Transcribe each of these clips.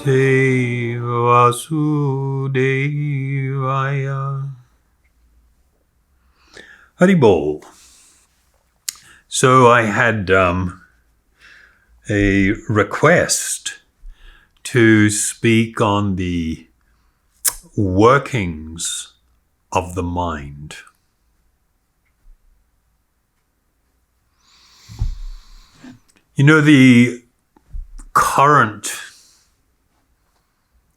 Bhagavate Vasudevaya. Haribol. So I had a request to speak on the workings of the mind. You know, the current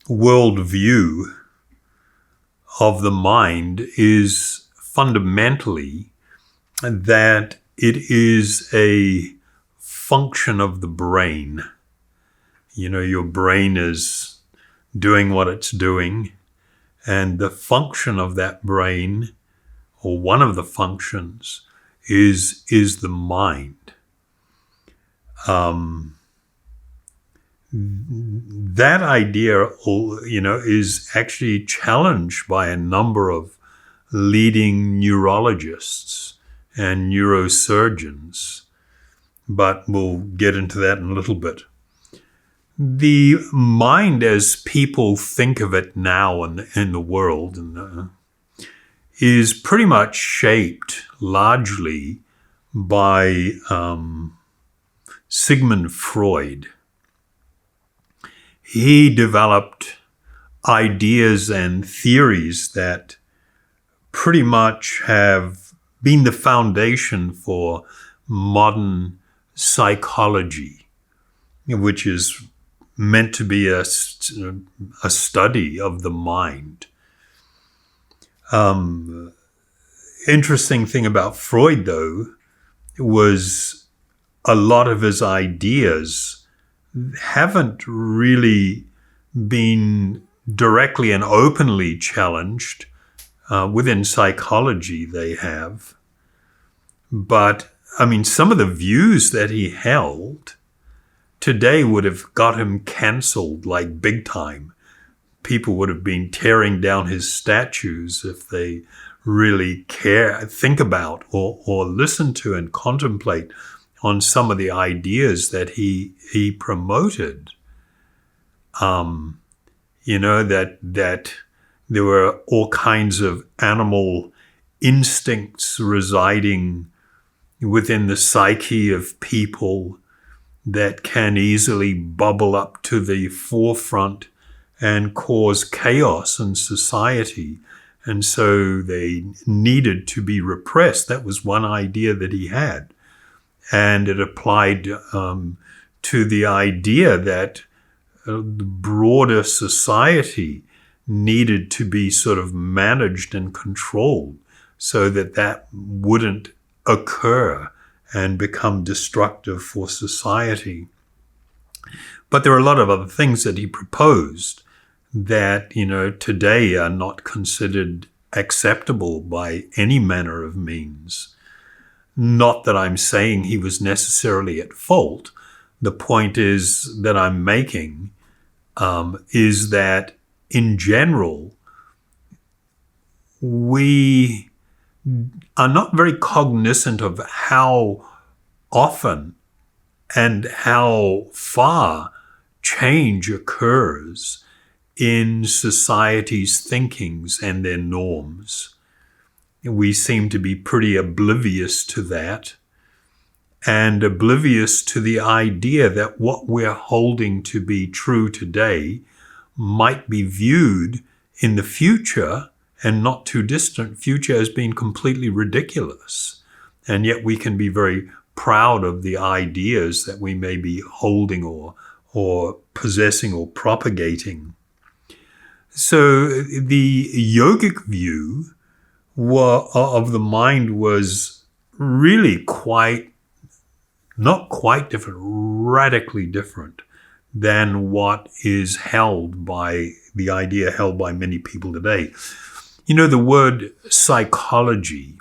worldview of the mind is fundamentally that it is a function of the brain. You know, your brain is doing what it's doing, and the function of that brain, or one of the functions, is the mind. That idea, you know, is actually challenged by a number of leading neurologists and neurosurgeons, but we'll get into that in a little bit. The mind, as people think of it now in the world, is pretty much shaped largely by Sigmund Freud. He developed ideas and theories that pretty much have been the foundation for modern psychology, which is meant to be a study of the mind. Interesting thing about Freud, though, was a lot of his ideas haven't really been directly and openly challenged. Within psychology, they have. But, I mean, some of the views that he held today would have got him cancelled like big time. People would have been tearing down his statues if they really think about or listen to and contemplate on some of the ideas that he promoted. You know, that there were all kinds of animal instincts residing within the psyche of people that can easily bubble up to the forefront and cause chaos in society. And so they needed to be repressed. That was one idea that he had. And it applied to the idea that the broader society needed to be sort of managed and controlled so that wouldn't occur and become destructive for society. But there are a lot of other things that he proposed that, you know, today are not considered acceptable by any manner of means. Not that I'm saying he was necessarily at fault. The point is that I'm making is that in general, we are not very cognizant of how often and how far change occurs in society's thinkings and their norms. We seem to be pretty oblivious to that, and oblivious to the idea that what we're holding to be true today might be viewed in the future and not too distant future as being completely ridiculous. And yet we can be very proud of the ideas that we may be holding or possessing or propagating. So the yogic view of the mind was really not quite different, radically different than what is held by the idea held by many people today. You know, the word psychology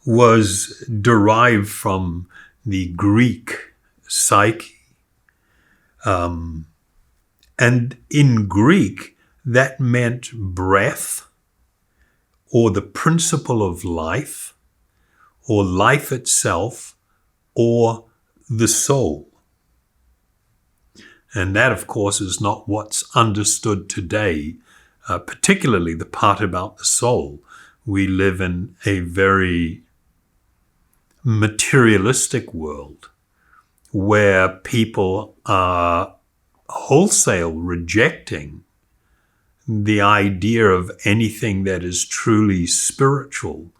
was derived from the Greek psyche. And in Greek, that meant breath, or the principle of life, or life itself, or the soul. And that, of course, is not what's understood today, particularly the part about the soul. We live in a very materialistic world where people are wholesale rejecting the idea of anything that is truly spiritual,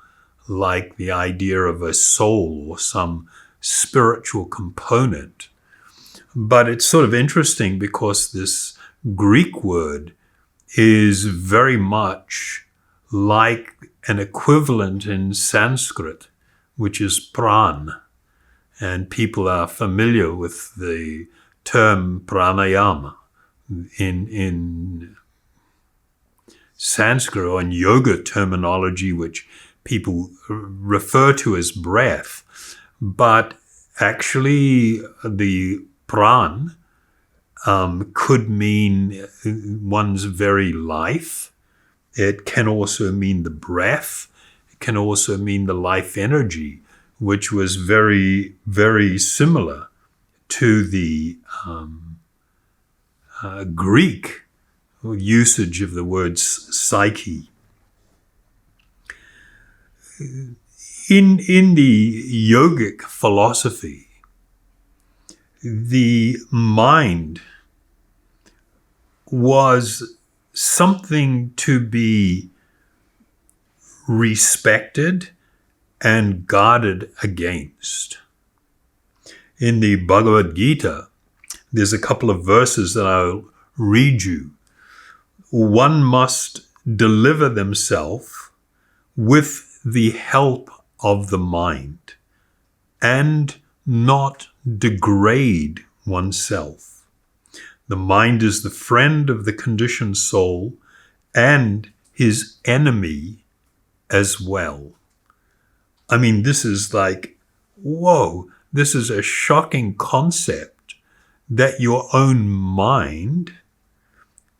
like the idea of a soul or some spiritual component. But it's sort of interesting because this Greek word is very much like an equivalent in Sanskrit, which is pran. And people are familiar with the term pranayama in Sanskrit or in yoga terminology, which people refer to as breath. But actually, the pran could mean one's very life. It can also mean the breath. It can also mean the life energy, which was very, very similar to the Greek usage of the word psyche. In the yogic philosophy, the mind was something to be respected and guarded against. In the Bhagavad Gita, there's a couple of verses that I'll read you. One must deliver themselves with the help of the mind and not degrade oneself. The mind is the friend of the conditioned soul and his enemy as well. I mean, this is like, whoa, this is a shocking concept that your own mind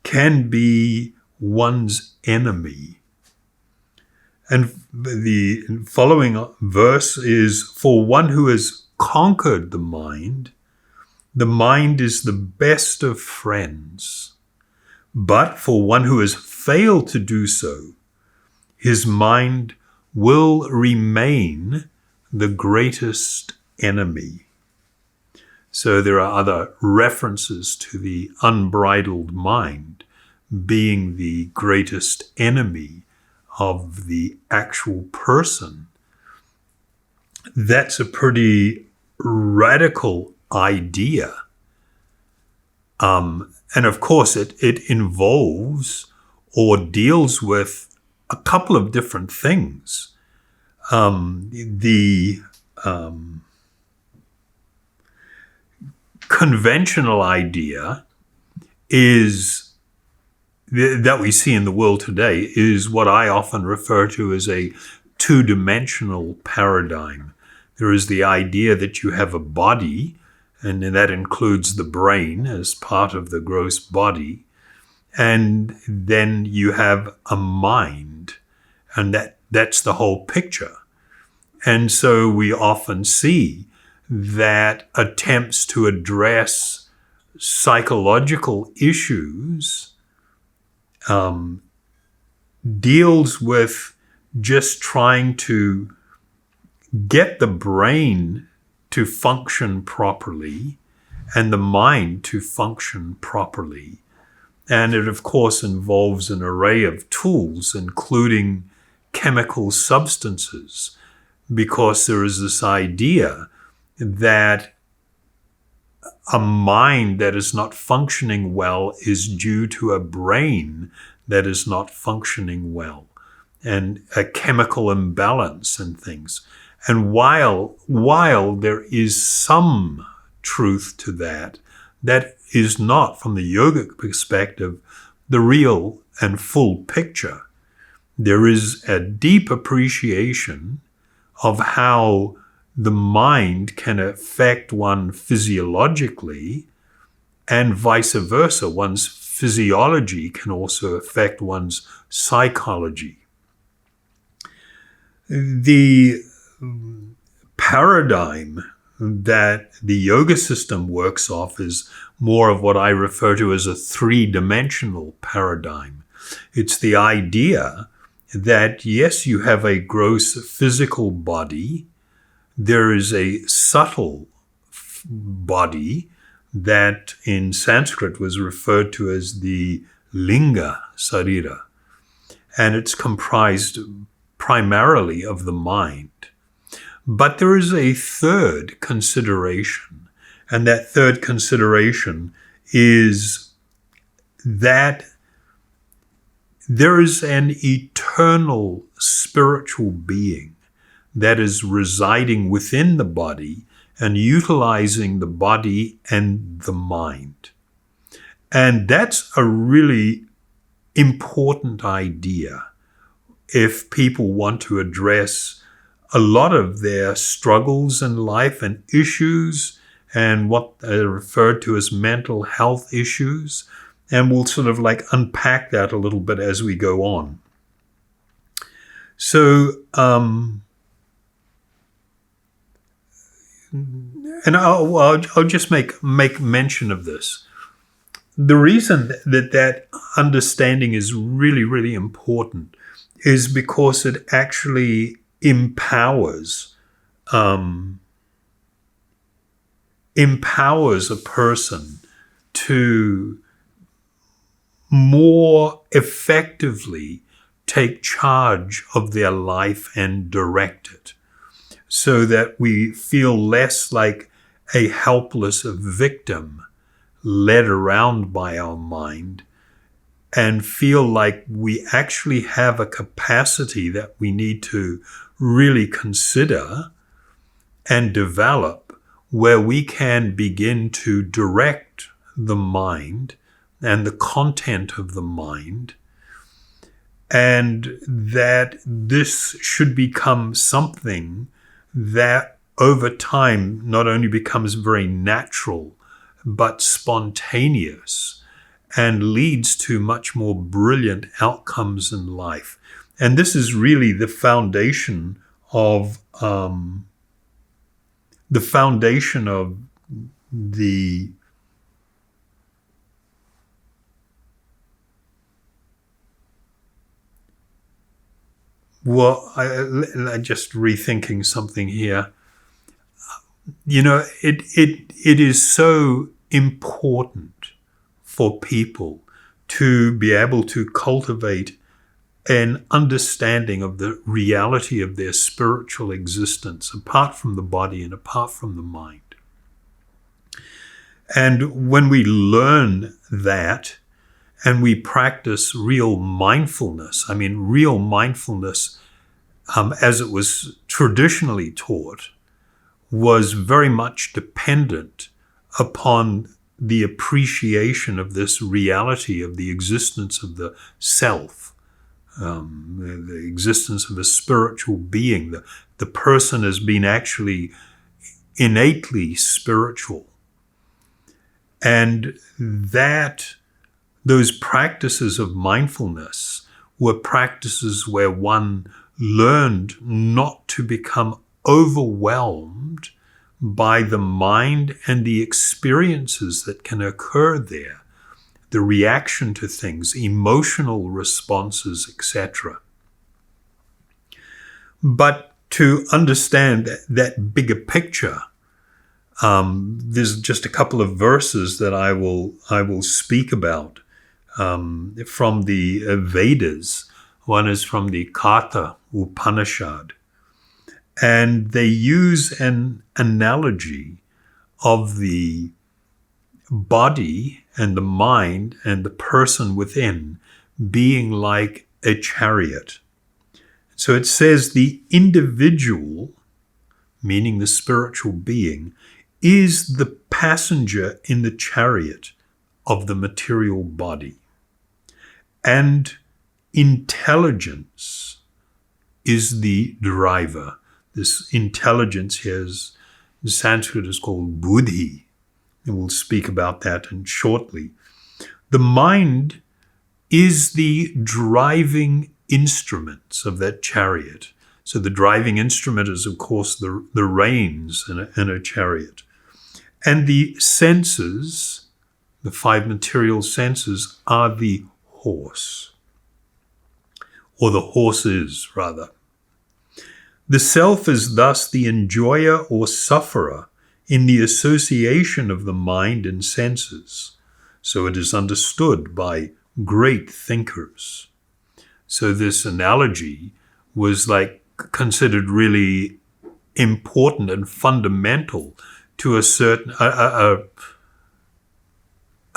can be one's enemy. And the following verse is, for one who has conquered the mind is the best of friends. But for one who has failed to do so, his mind will remain the greatest enemy. So there are other references to the unbridled mind being the greatest enemy of the actual person. That's a pretty radical idea. And of course, it involves or deals with a couple of different things. The conventional idea is that we see in the world today is what I often refer to as a two-dimensional paradigm. There is the idea that you have a body, and that includes the brain as part of the gross body, and then you have a mind, and that's the whole picture. And so we often see that attempts to address psychological issues deals with just trying to get the brain to function properly and the mind to function properly. And it, of course, involves an array of tools, including chemical substances, because there is this idea that a mind that is not functioning well is due to a brain that is not functioning well, and a chemical imbalance and things. And while there is some truth to that, that is not, from the yogic perspective, the real and full picture. There is a deep appreciation of how the mind can affect one physiologically, and vice versa. One's physiology can also affect one's psychology. The paradigm that the yoga system works off is more of what I refer to as a three-dimensional paradigm. It's the idea that, yes, you have a gross physical body, there is a subtle body that in Sanskrit was referred to as the linga sarira, and it's comprised primarily of the mind. But there is a third consideration, and that third consideration is that there is an eternal spiritual being that is residing within the body and utilizing the body and the mind. And that's a really important idea if people want to address a lot of their struggles in life and issues and what are referred to as mental health issues. And we'll sort of like unpack that a little bit as we go on. So, and I'll just make mention of this. The reason that understanding is really, really important is because it actually empowers a person to more effectively take charge of their life and direct it, so that we feel less like a helpless victim led around by our mind, and feel like we actually have a capacity that we need to really consider and develop, where we can begin to direct the mind and the content of the mind, and that this should become something that over time not only becomes very natural, but spontaneous, and leads to much more brilliant outcomes in life. And this is really the foundation of the well, I just rethinking something here. You know, it is so important for people to be able to cultivate an understanding of the reality of their spiritual existence apart from the body and apart from the mind. And when we learn that and we practice real mindfulness, real mindfulness as it was traditionally taught, was very much dependent upon the appreciation of this reality of the existence of the self, the existence of a spiritual being. The person has been actually innately spiritual. And that those practices of mindfulness were practices where one learned not to become overwhelmed by the mind and the experiences that can occur there, the reaction to things, emotional responses, etc. But to understand that bigger picture, there's just a couple of verses that I will speak about from the Vedas. One is from the Katha Upanishad. And they use an analogy of the body and the mind and the person within being like a chariot. So it says the individual, meaning the spiritual being, is the passenger in the chariot of the material body. And intelligence is the driver. This intelligence here in Sanskrit is called buddhi, and we'll speak about that shortly. The mind is the driving instruments of that chariot. So the driving instrument is, of course, the reins in a chariot. And the senses the five material senses, are the horse, or the horses, rather. The self is thus the enjoyer or sufferer in the association of the mind and senses. So it is understood by great thinkers. So this analogy was like considered really important and fundamental to a certain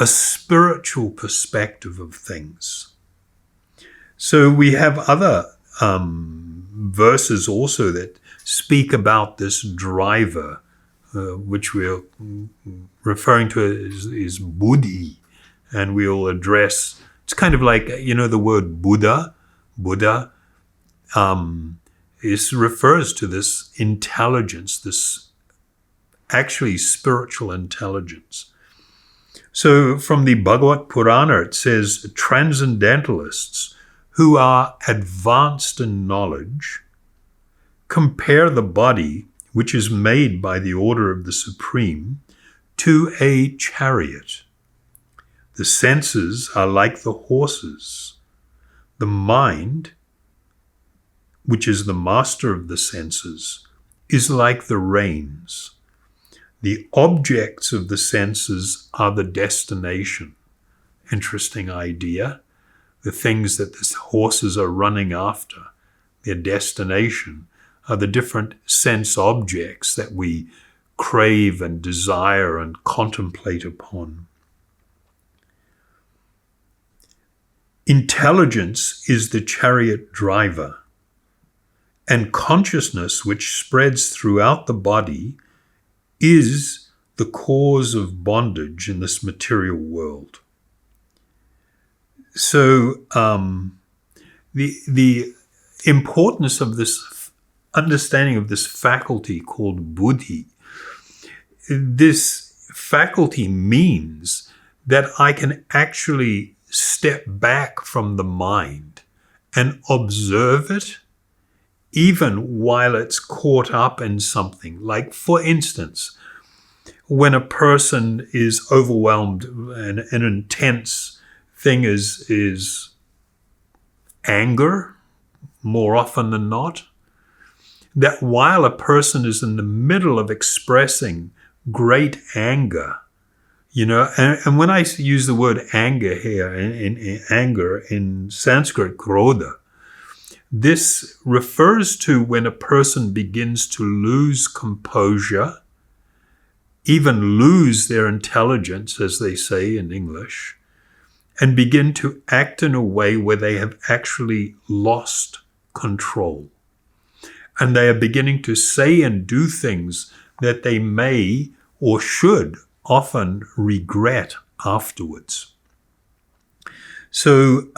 a spiritual perspective of things. So we have other verses also that speak about this driver, which we're referring to is buddhi, and we'll address. It's kind of like, the word Buddha. Buddha refers to this intelligence, this actually spiritual intelligence. So from the Bhagavad Purana, it says, transcendentalists who are advanced in knowledge compare the body, which is made by the order of the Supreme, to a chariot. The senses are like the horses. The mind, which is the master of the senses, is like the reins. The objects of the senses are the destination. Interesting idea. The things that the horses are running after, their destination, are the different sense objects that we crave and desire and contemplate upon. Intelligence is the chariot driver, and consciousness, which spreads throughout the body, is the cause of bondage in this material world. So the importance of this understanding of this faculty called buddhi, this faculty means that I can actually step back from the mind and observe it even while it's caught up in something. Like, for instance, when a person is overwhelmed and an intense thing is anger, more often than not, that while a person is in the middle of expressing great anger, and when I use the word anger here, in anger in Sanskrit, krodha, this refers to when a person begins to lose composure, even lose their intelligence, as they say in English, and begin to act in a way where they have actually lost control. And they are beginning to say and do things that they may or should often regret afterwards. So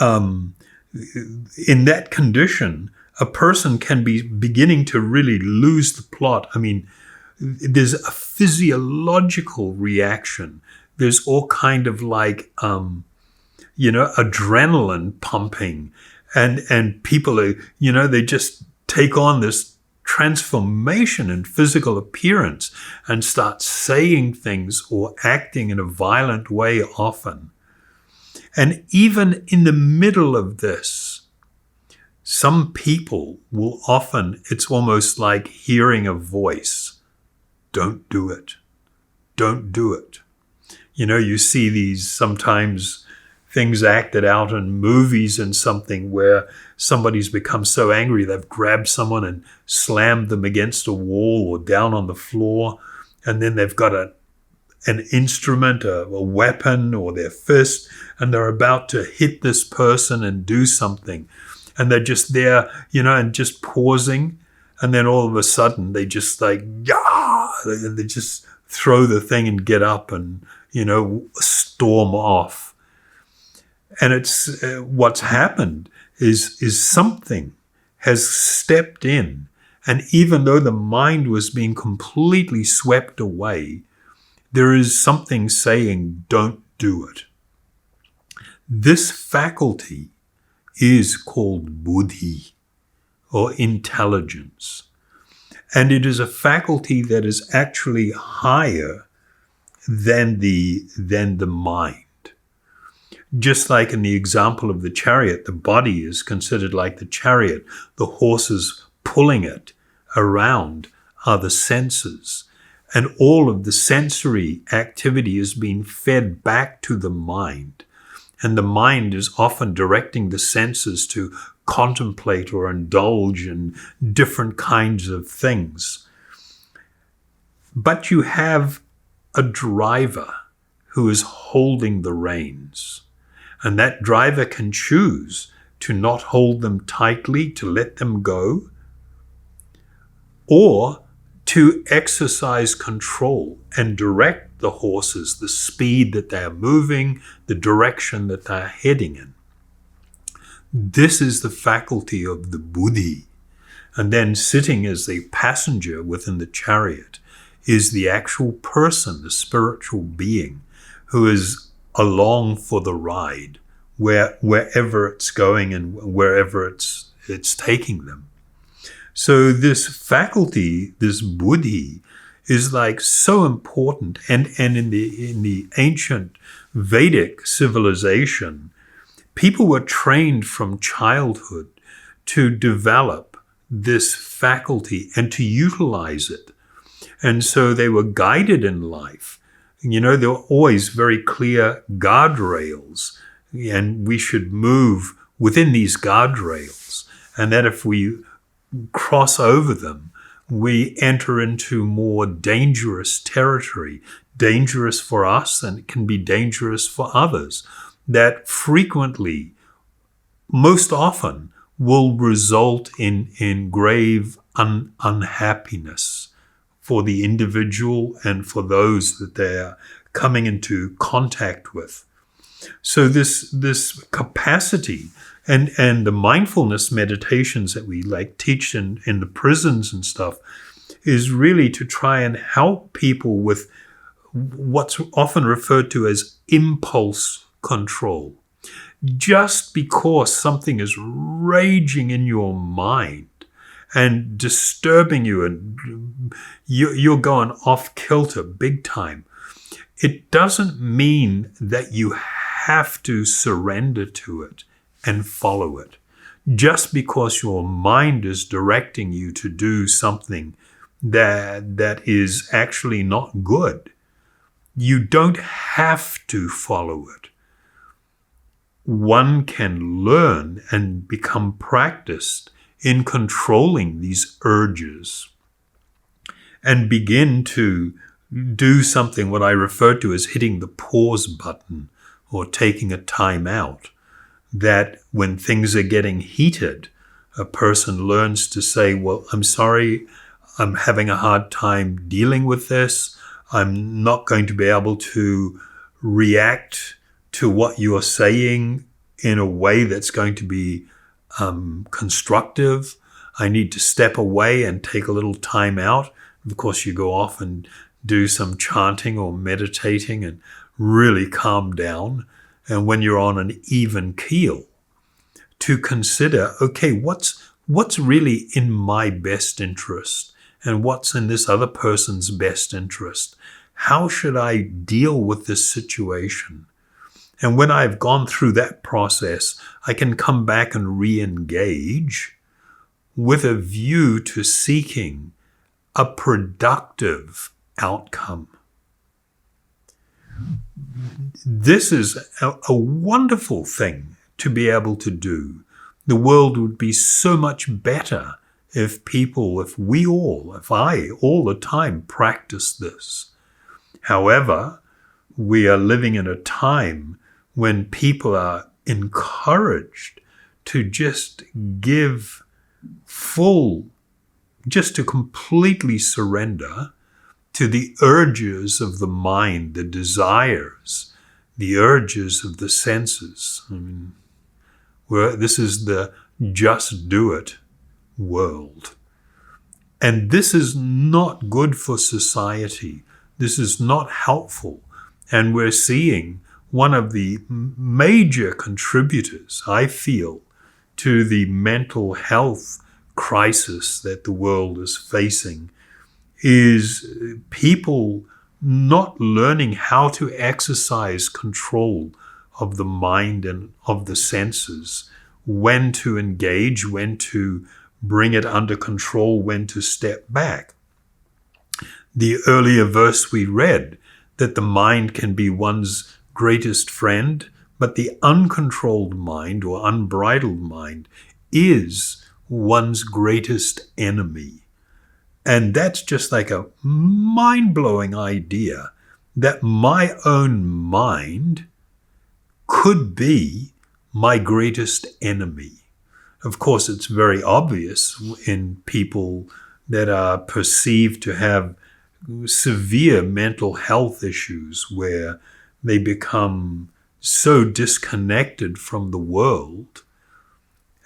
in that condition, a person can be beginning to really lose the plot. I mean, there's a physiological reaction. There's all kind of like, adrenaline pumping, and people are, they just take on this transformation in physical appearance and start saying things or acting in a violent way often. And even in the middle of this, some people will often, it's almost like hearing a voice. Don't do it. Don't do it. You see these sometimes things acted out in movies and something where somebody's become so angry they've grabbed someone and slammed them against a wall or down on the floor, and then they've got an instrument, a weapon, or their fist, and they're about to hit this person and do something. And they're just there, and just pausing. And then all of a sudden they just like, and they just throw the thing and get up and, storm off. And it's what's happened is something has stepped in. And even though the mind was being completely swept away, there is something saying, don't do it. This faculty is called buddhi, or intelligence. And it is a faculty that is actually higher than the mind. Just like in the example of the chariot, the body is considered like the chariot. The horses pulling it around are the senses. And all of the sensory activity is being fed back to the mind. And the mind is often directing the senses to contemplate or indulge in different kinds of things. But you have a driver who is holding the reins. And that driver can choose to not hold them tightly, to let them go, or to exercise control and direct the horses, the speed that they are moving, the direction that they are heading in. This is the faculty of the buddhi. And then sitting as a passenger within the chariot is the actual person, the spiritual being, who is along for the ride, wherever it's going and wherever it's taking them. So this faculty, this buddhi, is like so important. And in the ancient Vedic civilization, people were trained from childhood to develop this faculty and to utilize it. And so they were guided in life. You know, there were always very clear guardrails, and we should move within these guardrails. And that if we cross over them, we enter into more dangerous territory, dangerous for us, and it can be dangerous for others, that frequently, most often, will result in grave unhappiness for the individual and for those that they're coming into contact with. So this capacity and the mindfulness meditations that we like teach in the prisons and stuff is really to try and help people with what's often referred to as impulse control. Just because something is raging in your mind and disturbing you and you're going off kilter big time, it doesn't mean that you have to surrender to it and follow it. Just because your mind is directing you to do something that is actually not good, you don't have to follow it. One can learn and become practiced in controlling these urges and begin to do something what I refer to as hitting the pause button or taking a time out. That when things are getting heated, a person learns to say, well, I'm sorry, I'm having a hard time dealing with this. I'm not going to be able to react to what you're saying in a way that's going to be constructive. I need to step away and take a little time out. Of course, you go off and do some chanting or meditating and really calm down. And when you're on an even keel, to consider, okay, what's really in my best interest and what's in this other person's best interest? How should I deal with this situation? And when I've gone through that process, I can come back and re-engage with a view to seeking a productive outcome. This is a wonderful thing to be able to do. The world would be so much better if I all the time practice this. However, we are living in a time when people are encouraged to just give just to completely surrender to the urges of the mind, the desires, the urges of the senses. I mean, this is the just do it world. And this is not good for society. This is not helpful. And we're seeing one of the major contributors, I feel, to the mental health crisis that the world is facing is people not learning how to exercise control of the mind and of the senses, when to engage, when to bring it under control, when to step back. The earlier verse we read, that the mind can be one's greatest friend, but the uncontrolled mind or unbridled mind is one's greatest enemy. And that's just like a mind-blowing idea, that my own mind could be my greatest enemy. Of course, it's very obvious in people that are perceived to have severe mental health issues, where they become so disconnected from the world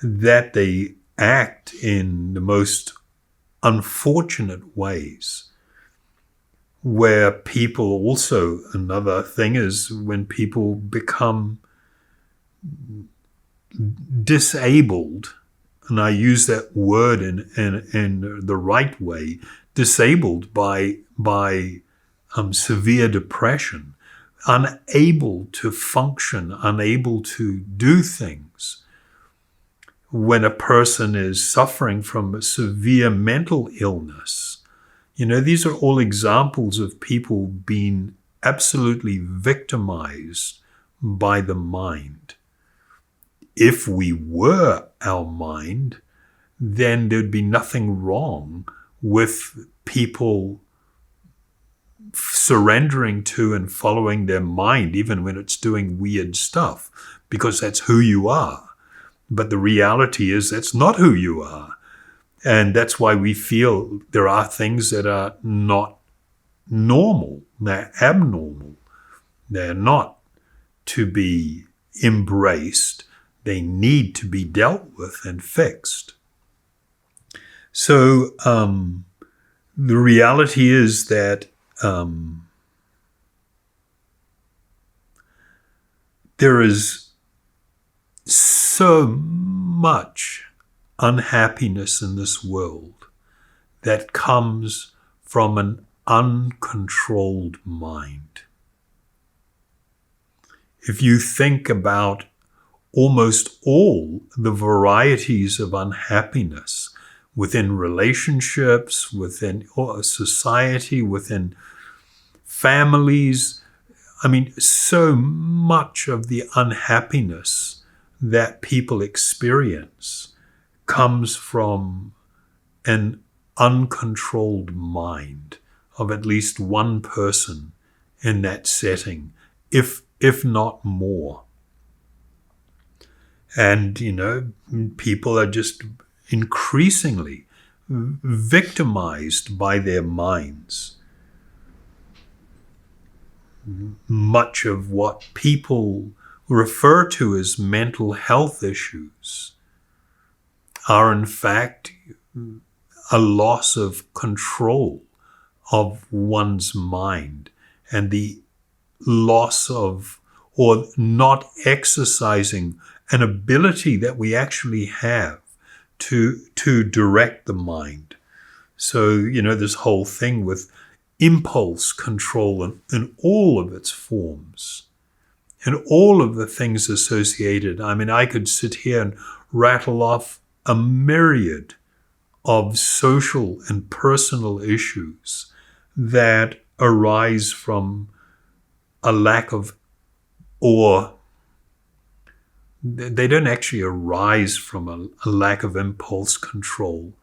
that they act in the most unfortunate ways. Where people also, another thing is when people become disabled, and I use that word in the right way, disabled by severe depression, unable to function, unable to do things. When a person is suffering from a severe mental illness, these are all examples of people being absolutely victimized by the mind. If we were our mind, then there'd be nothing wrong with people surrendering to and following their mind, even when it's doing weird stuff, because that's who you are. But the reality is that's not who you are. And that's why we feel there are things that are not normal, they're abnormal. They're not to be embraced. They need to be dealt with and fixed. So the reality is that there is so much unhappiness in this world that comes from an uncontrolled mind. If you think about almost all the varieties of unhappiness within relationships, within society, within families, so much of the unhappiness that people experience comes from an uncontrolled mind of at least one person in that setting, if not more. And, people are just increasingly victimized by their minds. Much of what people refer to as mental health issues are in fact a loss of control of one's mind, and the loss of or not exercising an ability that we actually have to direct the mind. So, this whole thing with impulse control in all of its forms and all of the things associated. I could sit here and rattle off a myriad of social and personal issues that arise from a lack of, or they don't actually arise from a lack of impulse control.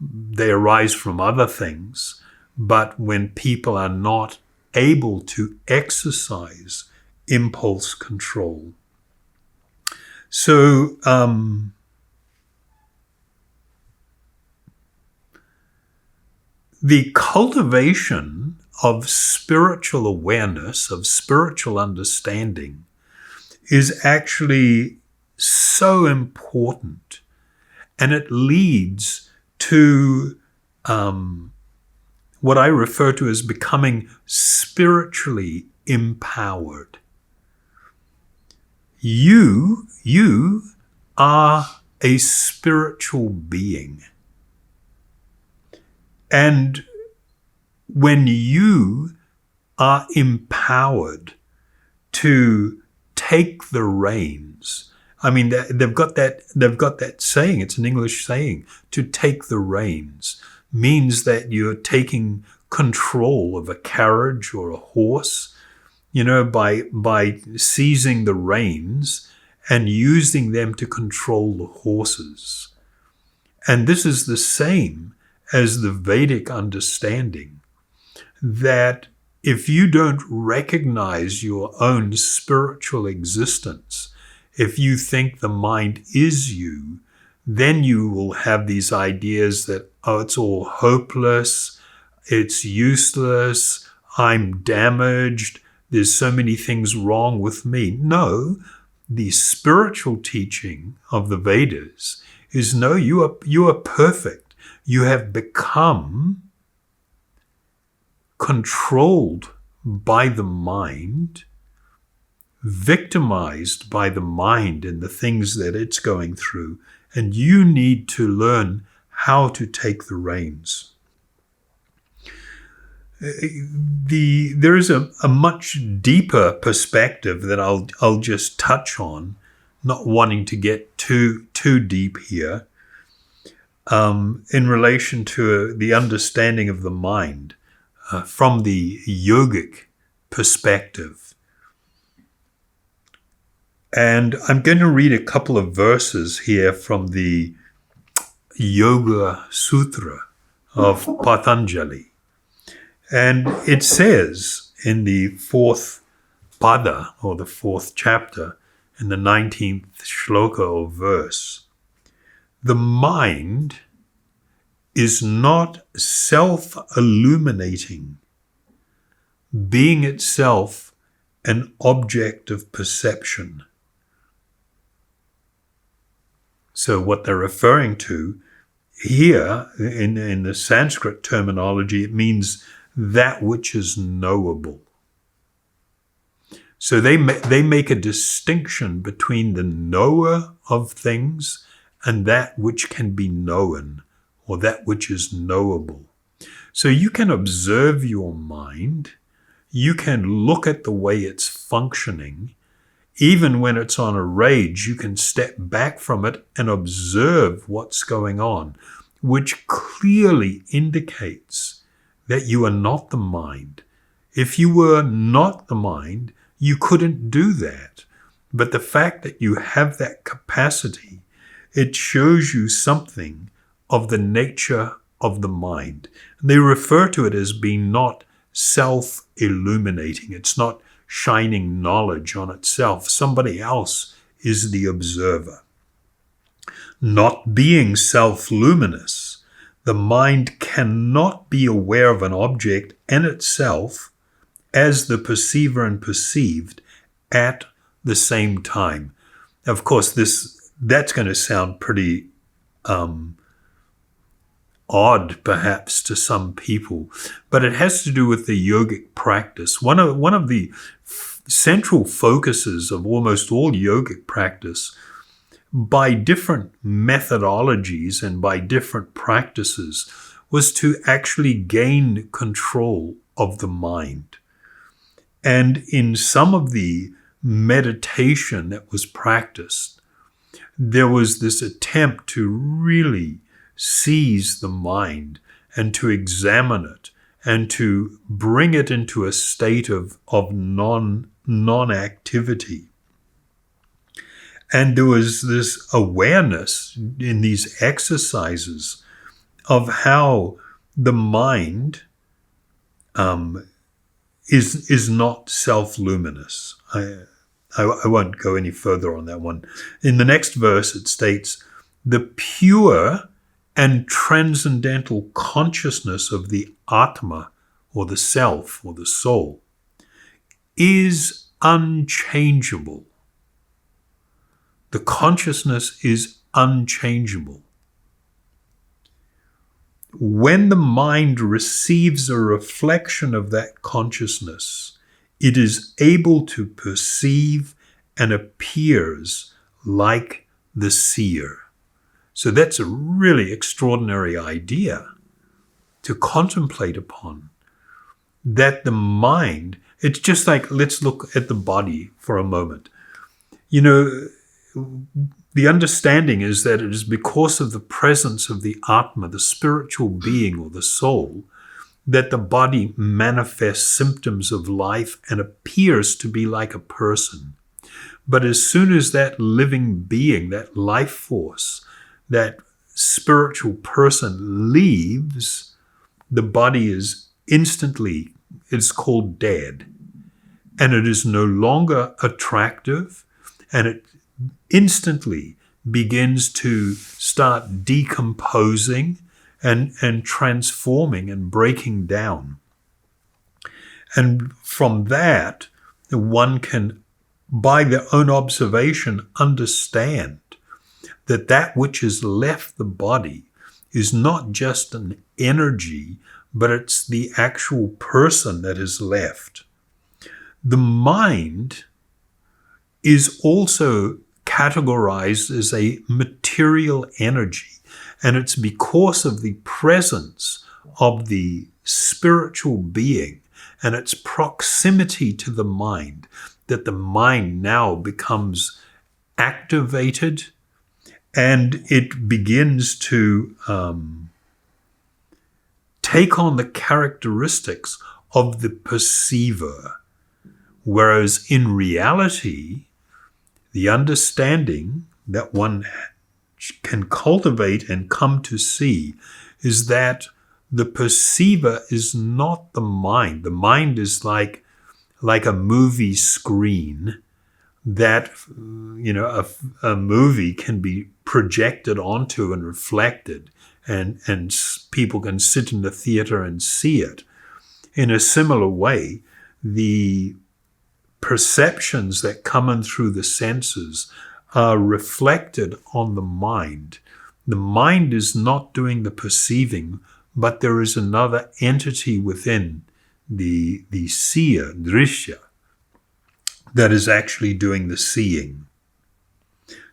They arise from other things. But when people are not able to exercise impulse control. So, the cultivation of spiritual awareness, of spiritual understanding, is actually so important, and it leads to what I refer to as becoming spiritually empowered. You are a spiritual being. And when you are empowered to take the reins. I mean, they've got that saying. It's an English saying. To take the reins means that you're taking control of a carriage or a horse, by seizing the reins and using them to control the horses. And this is the same as the Vedic understanding that if you don't recognize your own spiritual existence, if you think the mind is you, then you will have these ideas that, it's all hopeless, it's useless, I'm damaged, there's so many things wrong with me. No, the spiritual teaching of the Vedas is no, you are perfect. You have become controlled by the mind, victimized by the mind and the things that it's going through, and you need to learn how to take the reins. There is a much deeper perspective that I'll just touch on, not wanting to get too deep here, in relation to the understanding of the mind from the yogic perspective. And I'm going to read a couple of verses here from the Yoga Sutra of Patanjali. And it says in the fourth pada, or the fourth chapter, in the 19th shloka or verse, the mind is not self-illuminating, being itself an object of perception. So what they're referring to here, in the Sanskrit terminology, it means that which is knowable. So they make a distinction between the knower of things and that which can be known, or that which is knowable. So you can observe your mind, you can look at the way it's functioning. Even when it's on a rage, you can step back from it and observe what's going on, which clearly indicates that you are not the mind. If you were not the mind, you couldn't do that. But the fact that you have that capacity, it shows you something of the nature of the mind. They refer to it as being not self-illuminating. It's not shining knowledge on itself. Somebody else is the observer. Not being self-luminous, the mind cannot be aware of an object in itself as the perceiver and perceived at the same time. Of course, that's going to sound pretty odd, perhaps, to some people, but it has to do with the yogic practice. One of the central focuses of almost all yogic practice, by different methodologies and by different practices, was to actually gain control of the mind. And in some of the meditation that was practiced, there was this attempt to really seize the mind and to examine it and to bring it into a state of non-activity. And there was this awareness in these exercises of how the mind is not self-luminous. I won't go any further on that one. In the next verse, it states, the pure and transcendental consciousness of the Atma, or the self, or the soul, is unchangeable. The consciousness is unchangeable. When the mind receives a reflection of that consciousness, it is able to perceive and appears like the seer. So that's a really extraordinary idea to contemplate upon. that the mind, it's just like, let's look at the body for a moment. You know, the understanding is that it is because of the presence of the Atma, the spiritual being or the soul, that the body manifests symptoms of life and appears to be like a person. But as soon as that living being, that life force, that spiritual person leaves, the body is instantly, it's called dead. And it is no longer attractive, and it instantly begins to start decomposing and transforming and breaking down. And from that, one can, by their own observation, understand that that which has left the body is not just an energy, but it's the actual person that is left. The mind is also categorized as a material energy, and it's because of the presence of the spiritual being and its proximity to the mind that the mind now becomes activated, and it begins to take on the characteristics of the perceiver. Whereas in reality, the understanding that one can cultivate and come to see is that the perceiver is not the mind. The mind is like a movie screen that, you know, a movie can be projected onto and reflected, and people can sit in the theater and see it. In a similar way, the perceptions that come in through the senses are reflected on the mind. The mind is not doing the perceiving, but there is another entity within the seer, drishya, that is actually doing the seeing.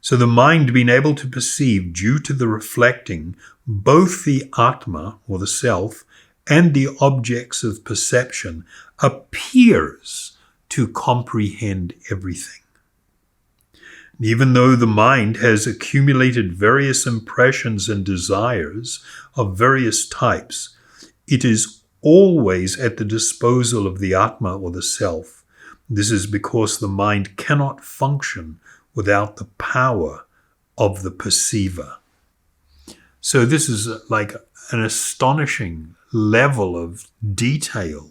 So the mind being able to perceive due to the reflecting both the Atma, or the self, and the objects of perception appears to comprehend everything. Even though the mind has accumulated various impressions and desires of various types, it is always at the disposal of the Atma, or the self. This is because the mind cannot function without the power of the perceiver. So this is like an astonishing level of detail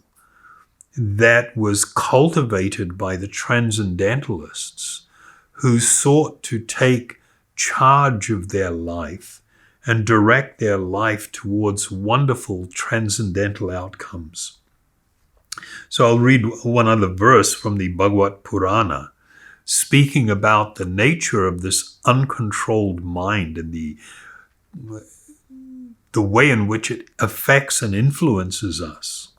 that was cultivated by the transcendentalists, who sought to take charge of their life and direct their life towards wonderful transcendental outcomes. So I'll read one other verse from the Bhagavad Purana, speaking about the nature of this uncontrolled mind and the way in which it affects and influences us.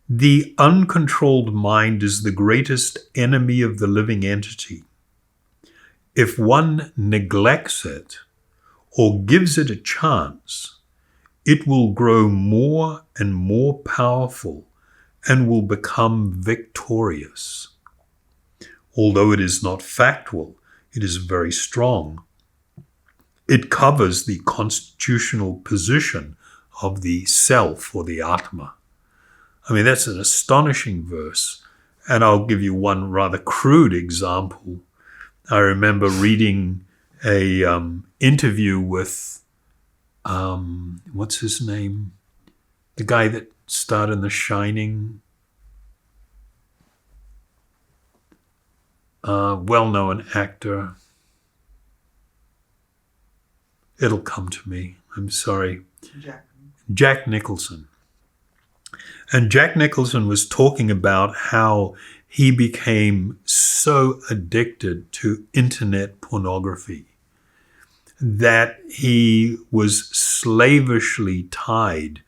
The uncontrolled mind is the greatest enemy of the living entity. If one neglects it or gives it a chance, it will grow more and more powerful and will become victorious. Although it is not factual, it is very strong. It covers the constitutional position of the self, or the Atma. I mean, that's an astonishing verse. And I'll give you one rather crude example. I remember reading a interview with, what's his name? The guy that starred in The Shining. Well-known actor. It'll come to me. I'm sorry. Jack Nicholson. And Jack Nicholson was talking about how he became so addicted to internet pornography that he was slavishly tied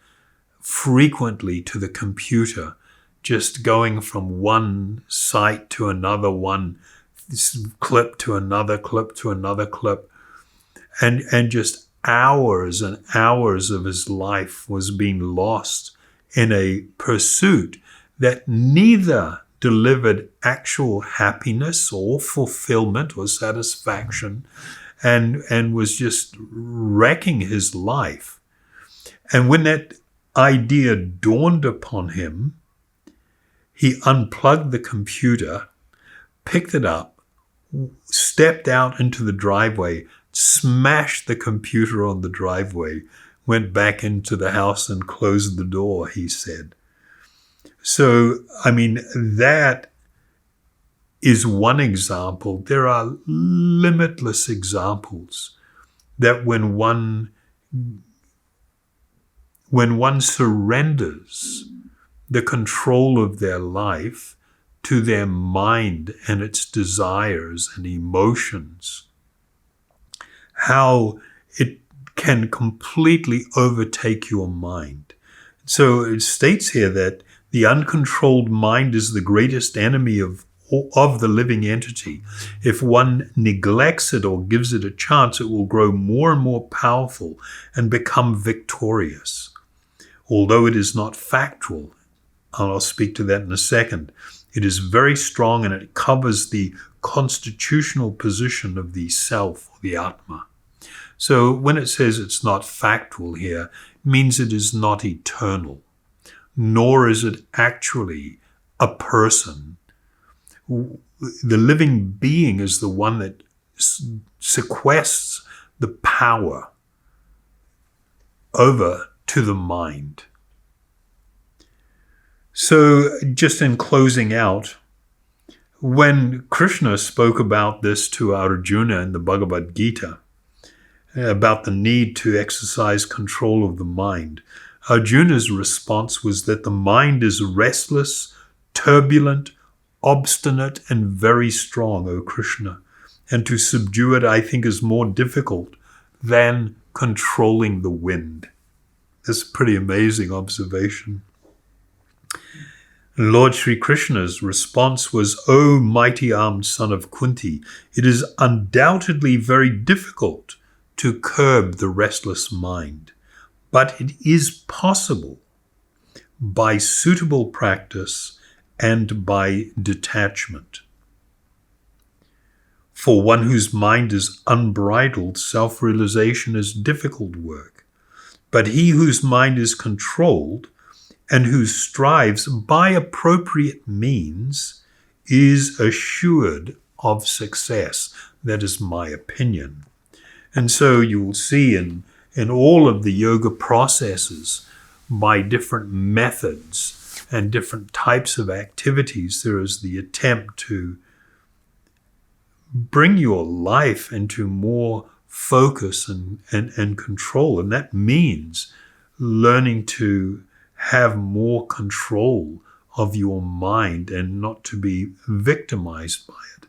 frequently to the computer, just going from one site to another, one clip to another clip to another clip, and just hours and hours of his life was being lost in a pursuit that neither delivered actual happiness or fulfillment or satisfaction, and was just wrecking his life. And when that idea dawned upon him, he unplugged the computer, picked it up, stepped out into the driveway, smashed the computer on the driveway, went back into the house and closed the door, he said. So, I mean, that is one example. There are limitless examples that when one surrenders the control of their life to their mind and its desires and emotions, how it can completely overtake your mind. So it states here that the uncontrolled mind is the greatest enemy of the living entity. If one neglects it or gives it a chance, it will grow more and more powerful and become victorious. Although it is not factual, and I'll speak to that in a second, it is very strong and it covers the constitutional position of the self or the Atma. So when it says it's not factual here, it means it is not eternal, nor is it actually a person. The living being is the one that sequests the power over to the mind. So just in closing out, when Krishna spoke about this to Arjuna in the Bhagavad Gita, about the need to exercise control of the mind, Arjuna's response was that the mind is restless, turbulent, obstinate, and very strong, O Krishna, and to subdue it, I think, is more difficult than controlling the wind. That's a pretty amazing observation. Lord Sri Krishna's response was, O mighty-armed son of Kunti, it is undoubtedly very difficult to curb the restless mind, but it is possible by suitable practice and by detachment. For one whose mind is unbridled, self-realization is difficult work, but he whose mind is controlled and who strives by appropriate means is assured of success. That is my opinion. And so you will see in all of the yoga processes, by different methods and different types of activities, there is the attempt to bring your life into more focus and control. And that means learning to have more control of your mind and not to be victimized by it.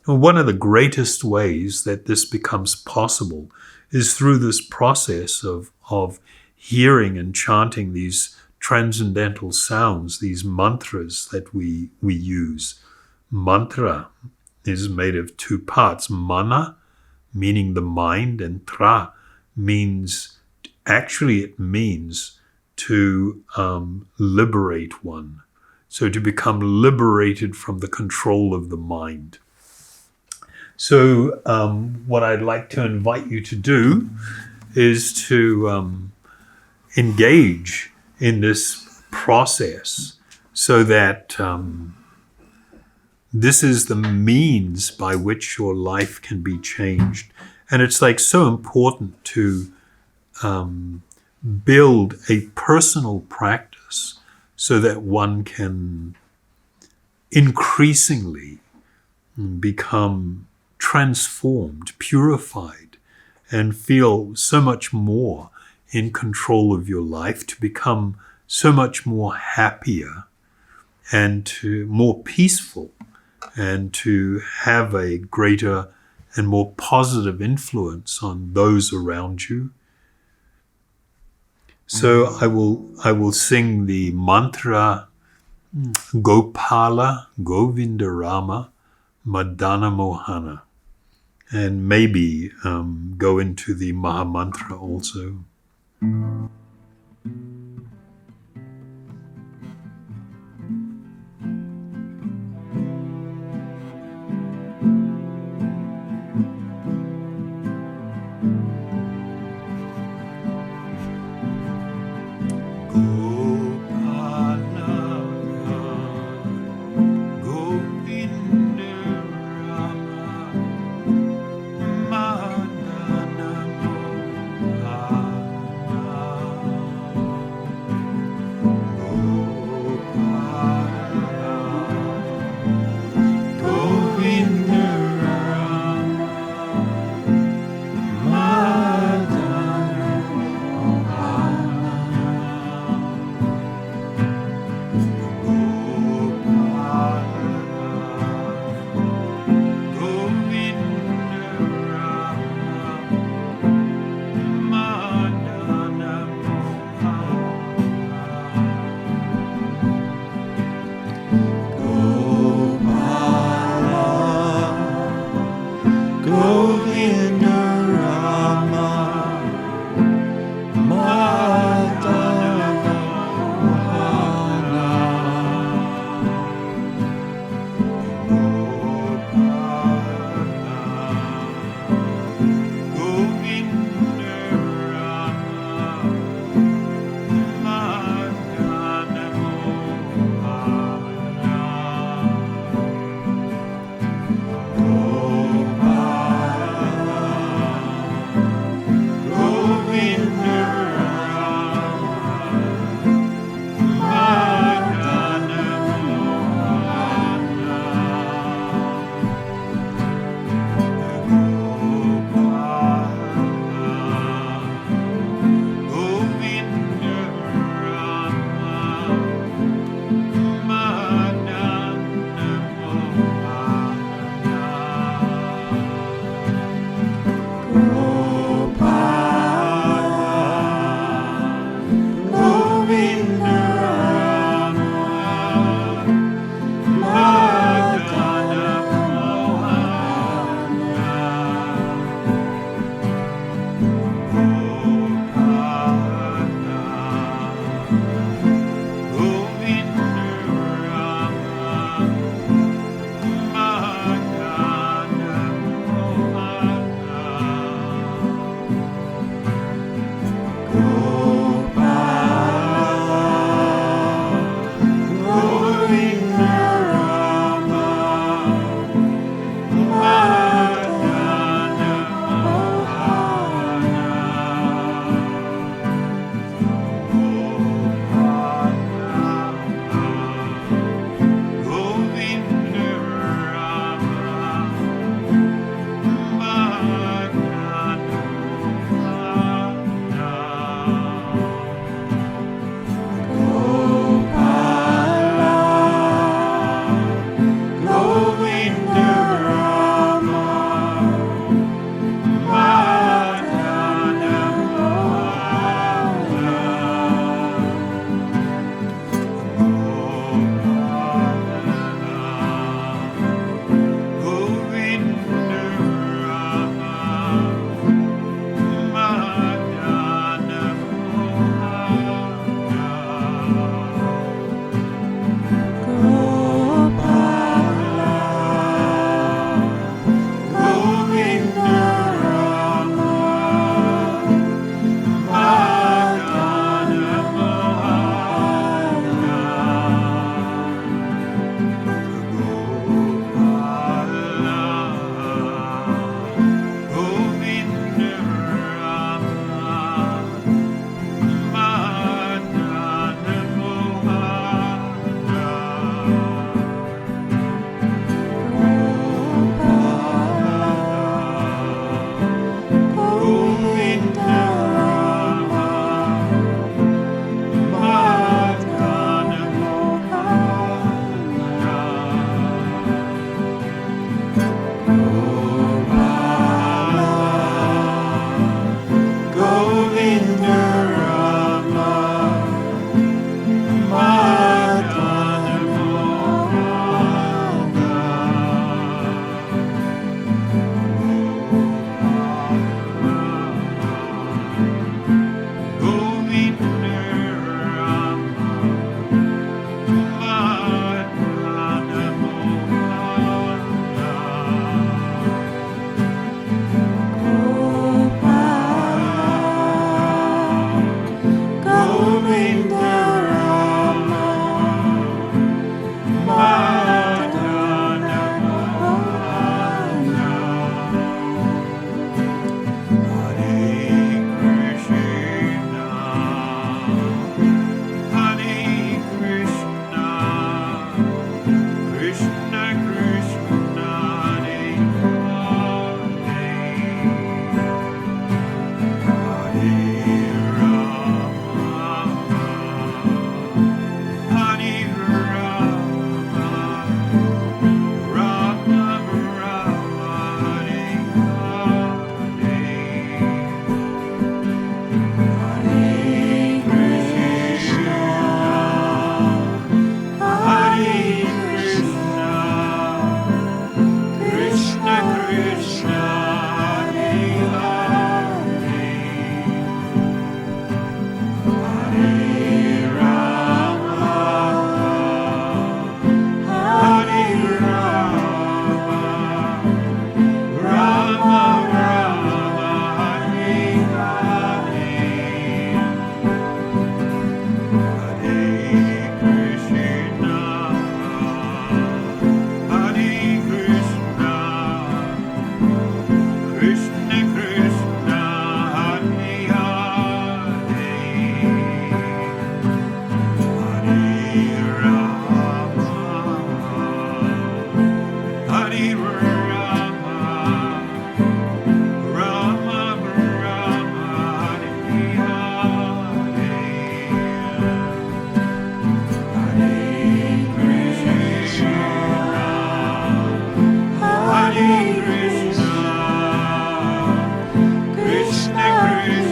And one of the greatest ways that this becomes possible is through this process of hearing and chanting these transcendental sounds, these mantras that we use. Mantra is made of two parts. Mana, meaning the mind, and tra means, actually it means to liberate one. So to become liberated from the control of the mind. So what I'd like to invite you to do is to engage in this process so that this is the means by which your life can be changed. And it's like so important to build a personal practice so that one can increasingly become transformed, purified, and feel so much more in control of your life, to become so much more happier and to more peaceful, and to have a greater and more positive influence on those around you. So I will sing the mantra Gopala Govinda Rama Madana Mohana, and maybe go into the Mahamantra also. Govinda Rama Madhava Mohana Govinda Rama Madhava Mohana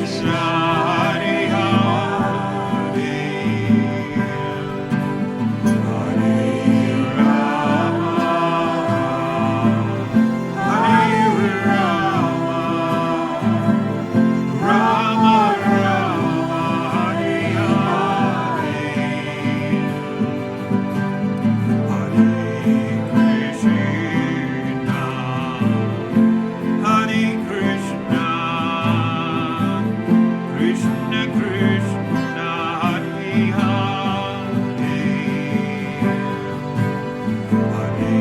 Krishna, Hare Hare, Hare Rama, Hare Rama, Rama Rama, Hare Hare, Hare Krishna, Hare Krishna, Krishna Krishna, Hare Hare, Hare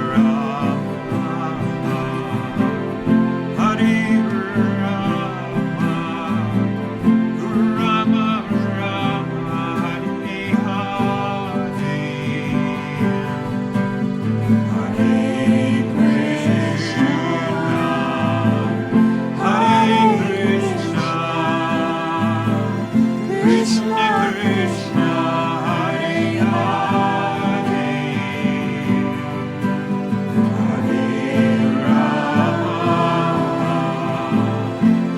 Rama, Hare Rama, Rama Rama, Hare Hare, Hare Krishna, Hare Krishna, Krishna Krishna, Hare Hare, Hare Rama,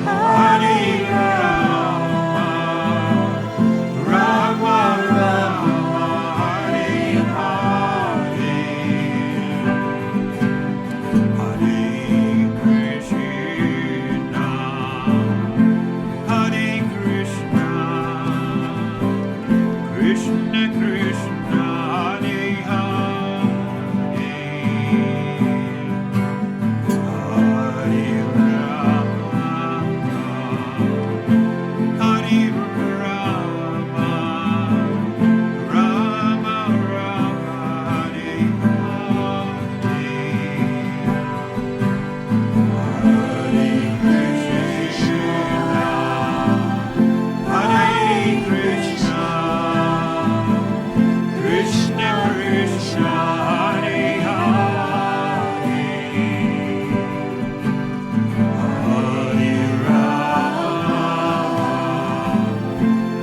Hare Rama, Rama Rama, Hare Hare, Hare Krishna, Hare Krishna, Krishna Krishna, Hare Hare, Hare Rama, Hare Rama, Rama Rama, Hare Hare, Hare Krishna, Krishna Krishna, Hare Hare, Hare Rama,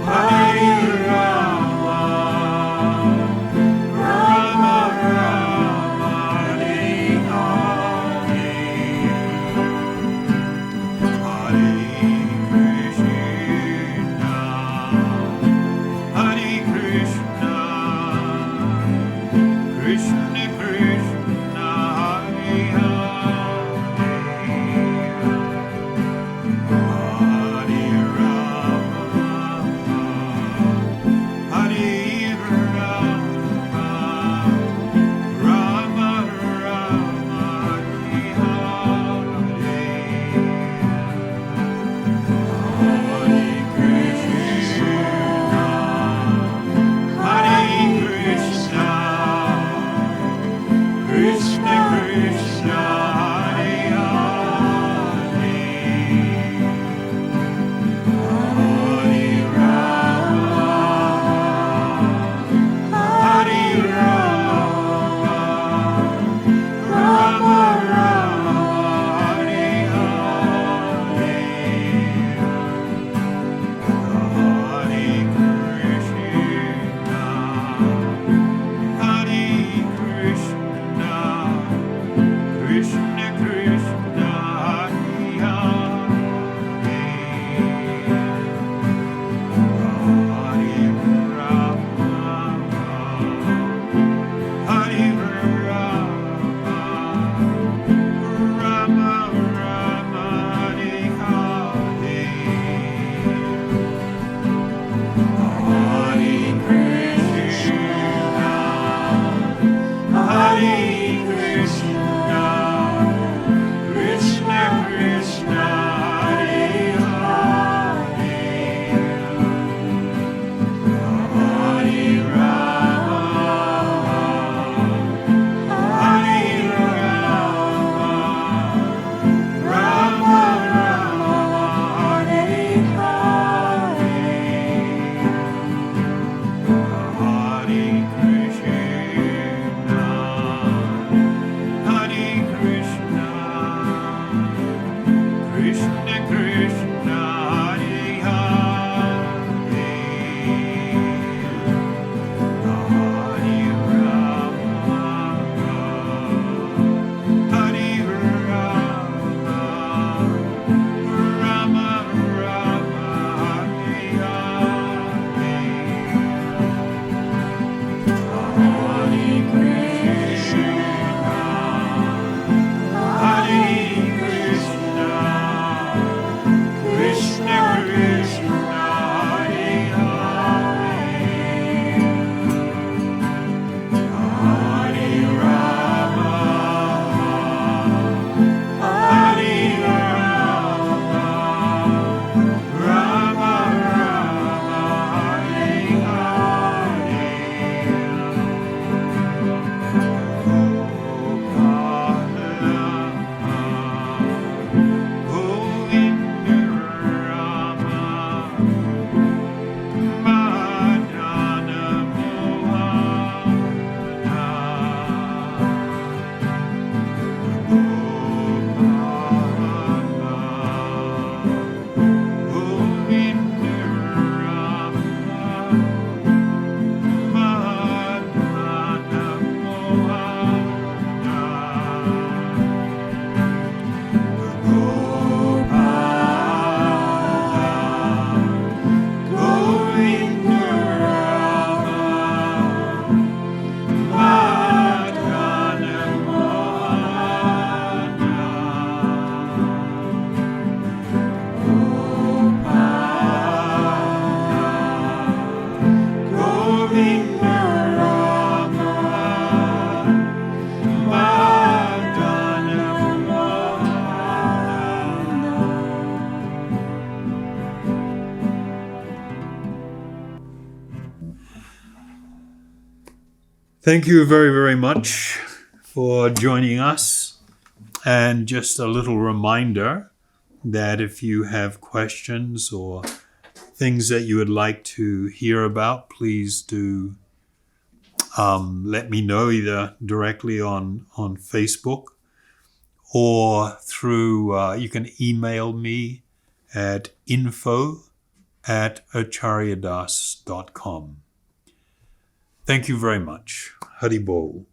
Hare Rama, Rama Rama, Hare Hare, Hare Krishna, Hare Krishna, Krishna Krishna, Hare Hare, Hare Rama, Hare Rama, Rama Rama, Hare Hare, Hare Krishna, Hare Krishna, Krishna Krishna, Hare Hare, Hare Rama, Hare Rama, Rama Rama, Hare Hare, Hare Krishna, Hare Krishna, Krishna Krishna, Hare Hare, Hare Rama, Hare Rama, Rama Rama, Hare Hare, Hare Krishna, Hare Krishna, Krishna Krishna, Hare Hare, Hare Rama, Hare Rama, Rama Rama, Hare Hare, Hare Krishna, Hare Krishna, Krishna Krishna, Hare Hare, Hare Rama, Hare Rama, Rama Rama, Thank you very, very much for joining us. And just a little reminder that if you have questions or things that you would like to hear about, please do let me know either directly on Facebook or through, you can email me at info@acharyadas.com. Thank you very much. Hari Bol.